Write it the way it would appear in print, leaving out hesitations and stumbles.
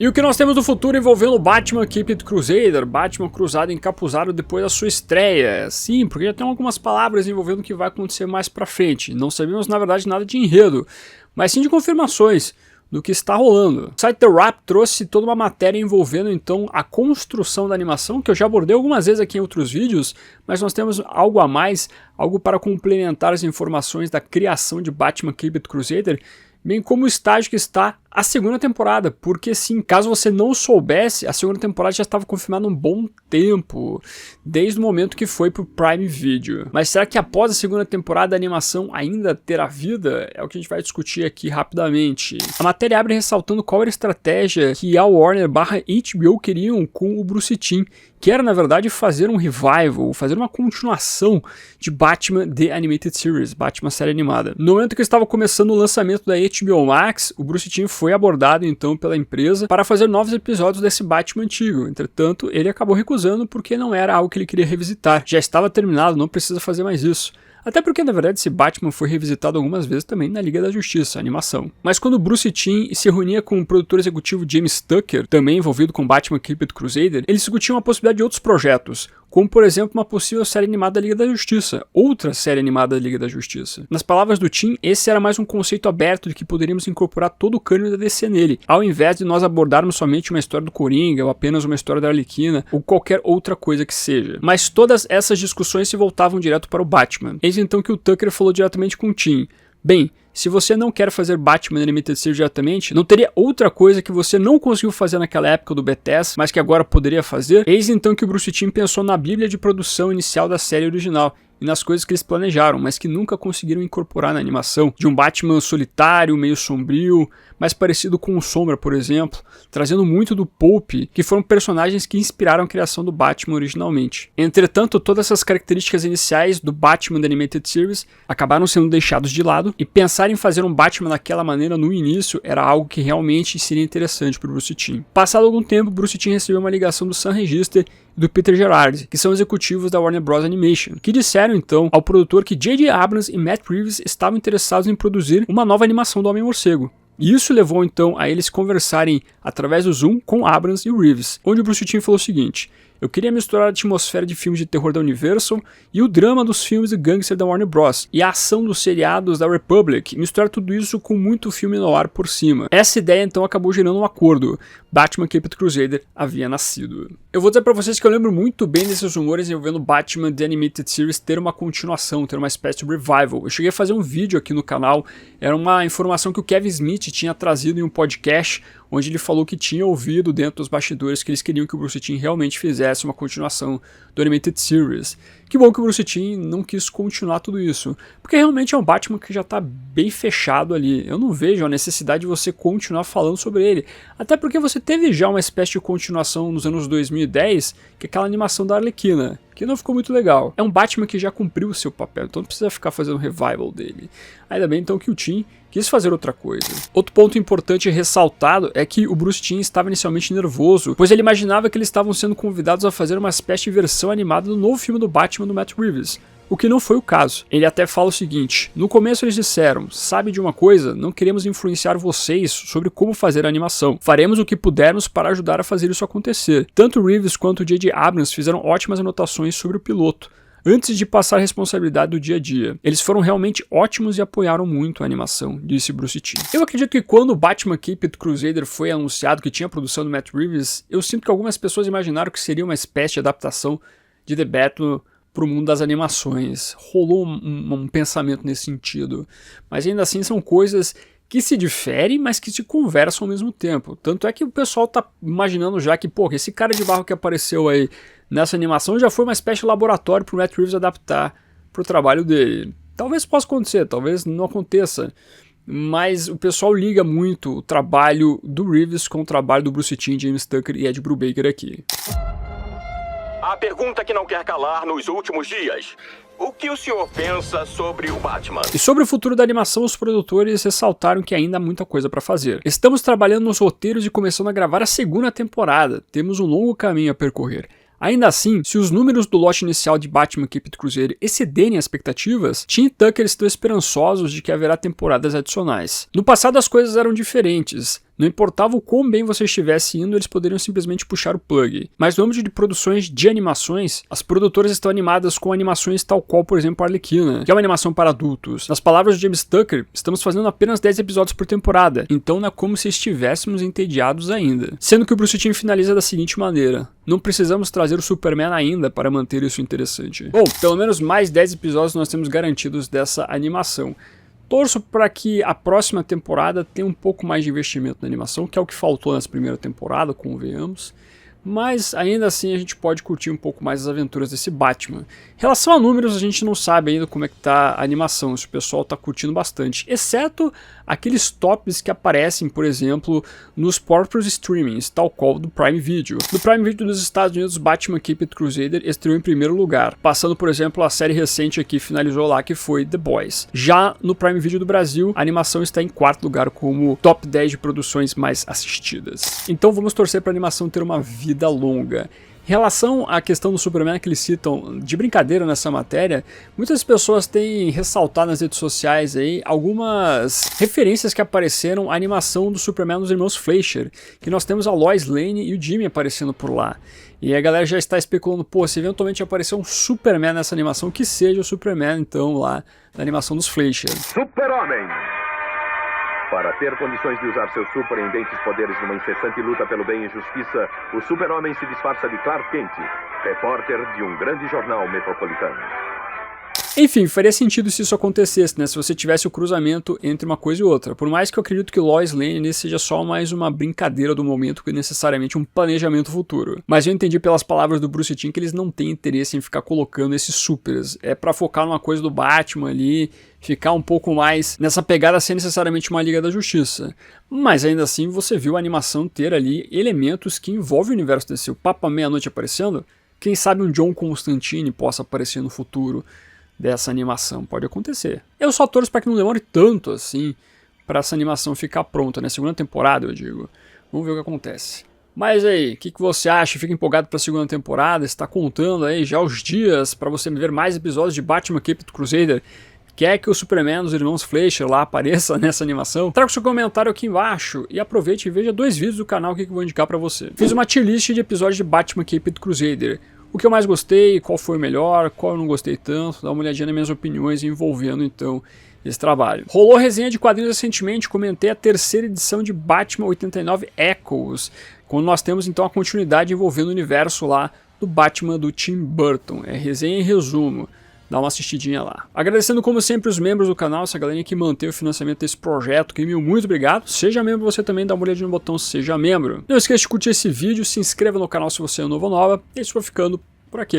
E o que nós temos no futuro envolvendo o Batman Keep It Crusader, Batman cruzado encapuzado depois da sua estreia. Sim, porque já tem algumas palavras envolvendo o que vai acontecer mais pra frente. Não sabemos na verdade nada de enredo, mas sim de confirmações do que está rolando. O site The Wrap trouxe toda uma matéria envolvendo então a construção da animação, que eu já abordei algumas vezes aqui em outros vídeos, mas nós temos algo a mais, algo para complementar as informações da criação de Batman Keep It Crusader, bem como o estágio que está a segunda temporada, porque sim, caso você não soubesse, a segunda temporada já estava confirmada há um bom tempo, desde o momento que foi pro Prime Video. Mas será que após a segunda temporada a animação ainda terá vida? É o que a gente vai discutir aqui rapidamente. A matéria abre ressaltando qual era a estratégia que a Warner/HBO queriam com o Bruce Timm, que era na verdade fazer um revival, fazer uma continuação de Batman The Animated Series, Batman série animada. No momento que estava começando o lançamento da HBO Max, o Bruce Timm foi abordado então pela empresa para fazer novos episódios desse Batman antigo. Entretanto, ele acabou recusando porque não era algo que ele queria revisitar. Já estava terminado, não precisa fazer mais isso. Até porque, na verdade, esse Batman foi revisitado algumas vezes também na Liga da Justiça, a animação. Mas quando Bruce Timm se reunia com o produtor executivo James Tucker, também envolvido com Batman Keep It Crusader, eles discutiam a possibilidade de outros projetos, como por exemplo uma possível série animada da Liga da Justiça, outra série animada da Liga da Justiça. Nas palavras do Timm, esse era mais um conceito aberto de que poderíamos incorporar todo o cânone da DC nele, ao invés de nós abordarmos somente uma história do Coringa, ou apenas uma história da Arlequina, ou qualquer outra coisa que seja. Mas todas essas discussões se voltavam direto para o Batman. Eis então que o Tucker falou diretamente com o Timm: bem, se você não quer fazer Batman Animated Series diretamente, não teria outra coisa que você não conseguiu fazer naquela época do Bethesda, mas que agora poderia fazer? Eis então que o Bruce Timm pensou na bíblia de produção inicial da série original e nas coisas que eles planejaram, mas que nunca conseguiram incorporar na animação, de um Batman solitário, meio sombrio, mais parecido com o Sombra, por exemplo, trazendo muito do Pulp, que foram personagens que inspiraram a criação do Batman originalmente. Entretanto, todas essas características iniciais do Batman da Animated Series acabaram sendo deixados de lado, e pensar em fazer um Batman daquela maneira no início era algo que realmente seria interessante para o Bruce Timm. Passado algum tempo, Bruce Timm recebeu uma ligação do Sam Register e do Peter Gerard, que são executivos da Warner Bros. Animation, que disseram então ao produtor que J.J. Abrams e Matt Reeves estavam interessados em produzir uma nova animação do Homem-Morcego. E isso levou então a eles conversarem através do Zoom com Abrams e Reeves, onde o Bruce Timm falou o seguinte: eu queria misturar a atmosfera de filmes de terror da Universal e o drama dos filmes de gangster da Warner Bros. E a ação dos seriados da Republic, misturar tudo isso com muito filme noir por cima. Essa ideia então acabou gerando um acordo. Batman Keep It Crusader havia nascido. Eu vou dizer pra vocês que eu lembro muito bem desses rumores envolvendo Batman The Animated Series ter uma continuação, ter uma espécie de revival. Eu cheguei a fazer um vídeo aqui no canal, era uma informação que o Kevin Smith tinha trazido em um podcast, onde ele falou que tinha ouvido dentro dos bastidores que eles queriam que o Bruce Timm realmente fizesse uma continuação do Animated Series. Que bom que o Bruce Timm não quis continuar tudo isso, porque realmente é um Batman que já está bem fechado ali. Eu não vejo a necessidade de você continuar falando sobre ele, até porque você teve já uma espécie de continuação nos anos 2010, que é aquela animação da Arlequina, que não ficou muito legal. É um Batman que já cumpriu o seu papel, então não precisa ficar fazendo revival dele. Ainda bem então que o Timm quis fazer outra coisa. Outro ponto importante ressaltado é que o Bruce Timm estava inicialmente nervoso, pois ele imaginava que eles estavam sendo convidados a fazer uma espécie de versão animada do novo filme do Batman do Matt Reeves, o que não foi o caso. Ele até fala o seguinte: no começo eles disseram, sabe de uma coisa, não queremos influenciar vocês sobre como fazer a animação, faremos o que pudermos para ajudar a fazer isso acontecer. Tanto Reeves quanto J.J. Abrams fizeram ótimas anotações sobre o piloto, antes de passar a responsabilidade do dia a dia. Eles foram realmente ótimos e apoiaram muito a animação, disse Bruce Timm. Eu acredito que quando o Batman Keep It Crusader foi anunciado que tinha a produção do Matt Reeves, eu sinto que algumas pessoas imaginaram que seria uma espécie de adaptação de The Batman para o mundo das animações. Rolou um pensamento nesse sentido, mas ainda assim são coisas que se diferem, mas que se conversam ao mesmo tempo. Tanto é que o pessoal tá imaginando já que, pô, esse cara de barro que apareceu aí nessa animação já foi uma espécie de laboratório para o Matt Reeves adaptar para o trabalho dele. Talvez possa acontecer, talvez não aconteça, mas o pessoal liga muito o trabalho do Reeves com o trabalho do Bruce Timm, James Tucker e Ed Brubaker aqui. A pergunta que não quer calar nos últimos dias: o que o senhor pensa sobre o Batman? E sobre o futuro da animação, os produtores ressaltaram que ainda há muita coisa para fazer. Estamos trabalhando nos roteiros e começando a gravar a segunda temporada. Temos um longo caminho a percorrer. Ainda assim, se os números do lote inicial de Batman Keep It Crusader excederem as expectativas, Timm e Tucker estão esperançosos de que haverá temporadas adicionais. No passado as coisas eram diferentes. Não importava o quão bem você estivesse indo, eles poderiam simplesmente puxar o plug. Mas no âmbito de produções de animações, as produtoras estão animadas com animações tal qual, por exemplo, a Arlequina, que é uma animação para adultos. Nas palavras de James Tucker, estamos fazendo apenas 10 episódios por temporada, então não é como se estivéssemos entediados ainda. Sendo que o Bruce Timm finaliza da seguinte maneira: não precisamos trazer o Superman ainda para manter isso interessante. Bom, pelo menos mais 10 episódios nós temos garantidos dessa animação. Torço para que a próxima temporada tenha um pouco mais de investimento na animação, que é o que faltou nessa primeira temporada, convenhamos. Mas ainda assim a gente pode curtir um pouco mais as aventuras desse Batman. Em relação a números, a gente não sabe ainda como é que tá a animação, se o pessoal tá curtindo bastante, exceto aqueles tops que aparecem, por exemplo, nos próprios streamings, tal qual do Prime Video. No Prime Video dos Estados Unidos, Batman Caped Crusader estreou em primeiro lugar, passando, por exemplo, a série recente aqui finalizou lá, que foi The Boys. Já no Prime Video do Brasil, a animação está em quarto lugar como top 10 de produções mais assistidas. Então vamos torcer para a animação ter uma vida longa. Em relação à questão do Superman que eles citam de brincadeira nessa matéria, muitas pessoas têm ressaltado nas redes sociais aí algumas referências que apareceram à animação do Superman dos irmãos Fleischer, que nós temos a Lois Lane e o Jimmy aparecendo por lá. E a galera já está especulando, pô, se eventualmente aparecer um Superman nessa animação, que seja o Superman então lá na animação dos Fleischer. Super-Homem! Para ter condições de usar seus surpreendentes poderes numa incessante luta pelo bem e justiça, o Super-Homem se disfarça de Clark Kent, repórter de um grande jornal metropolitano. Enfim, faria sentido se isso acontecesse, né? Se você tivesse o cruzamento entre uma coisa e outra. Por mais que eu acredito que Lois Lane seja só mais uma brincadeira do momento que necessariamente um planejamento futuro. Mas eu entendi pelas palavras do Bruce Timm que eles não têm interesse em ficar colocando esses supers. É pra focar numa coisa do Batman ali, ficar um pouco mais nessa pegada sem necessariamente uma Liga da Justiça. Mas ainda assim você viu a animação ter ali elementos que envolvem o universo DC. O Papa Meia-Noite aparecendo, quem sabe um John Constantine possa aparecer no futuro dessa animação, pode acontecer. Eu só torço para que não demore tanto assim para essa animação ficar pronta, né? Segunda temporada, eu digo. Vamos ver o que acontece. Mas aí, o que você acha? Fica empolgado para a segunda temporada? Está contando aí já os dias para você ver mais episódios de Batman Caped Crusader? Quer que o Superman dos irmãos Fleischer lá apareça nessa animação? Traga seu comentário aqui embaixo e aproveite e veja 2 vídeos do canal que eu vou indicar para você. Fiz uma tier list de episódios de Batman Caped Crusader. O que eu mais gostei, qual foi o melhor, qual eu não gostei tanto, dá uma olhadinha nas minhas opiniões envolvendo então esse trabalho. Rolou resenha de quadrinhos recentemente, comentei a 3ª edição de Batman 89 Echoes, quando nós temos então a continuidade envolvendo o universo lá do Batman do Tim Burton. É resenha em resumo. Dá uma assistidinha lá. Agradecendo como sempre os membros do canal, essa galerinha que mantém o financiamento desse projeto, que muito obrigado. Seja membro você também, dá uma olhadinha no botão Seja Membro. Não esqueça de curtir esse vídeo, se inscreva no canal se você é novo ou nova. E isso vai ficando por aqui.